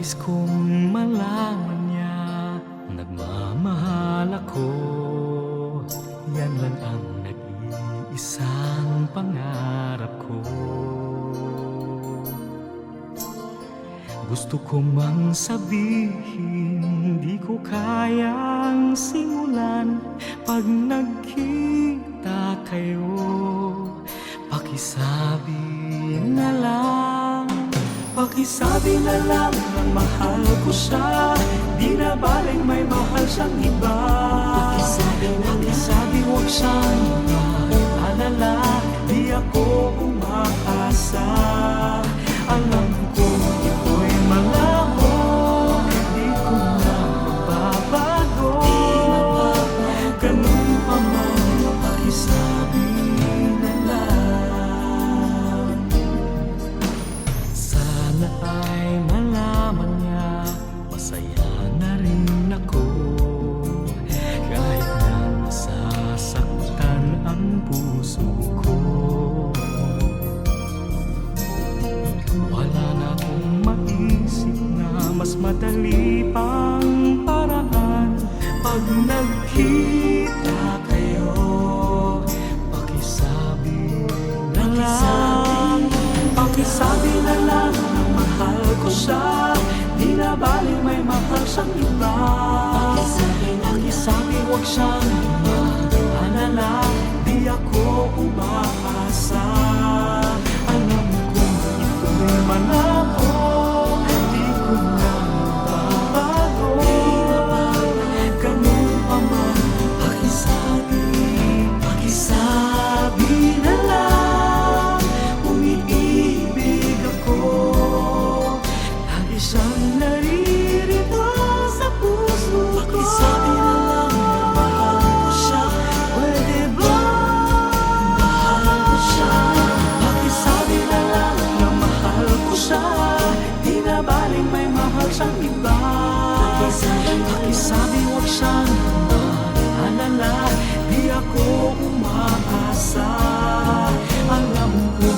Nais kong malaman niya, nagmamahal ako. Yan lang ang nag-iisang pangarap ko. Gusto ko mang sabihin, di ko kayang simulan. Pag nagkita kayo, pakisabi na lang. Pakisabi na lang na mahal ko siya, di na baling may mahal siyang iba. Pakisabi huwag siyang mag-alala, di ako umaasa. Alam ko ito'y malabo, di ko na mababago. Ganun pa man, pakisabi na lang. Sana ay malaman niya, masaya na rin ako. Kahit na nasasaktan ang puso ko, wala na akong maisip na mas madali pang paraan. Pag nagkita kayo, pakisabi na lang. Pakisabi na lang na mahal ko siya, di na baling may mahal siyang iba. Pakisabi huwag siyang mag-alala, di ako umaasa. Alam ko ito'y malabo, di ko na mababago. Ganun pa man, pakisabi na lang. Umiibig ako, lagi siyang naririto sa puso ko. Pakisabi na lang na mahal ko siya, pwede ba mahal ko siya? Pakisabi na lang na mahal ko siya, di na baling may mahal siyang iba. Pakisabi huwag siyang mag-alala, di ako umaasa. Alam ko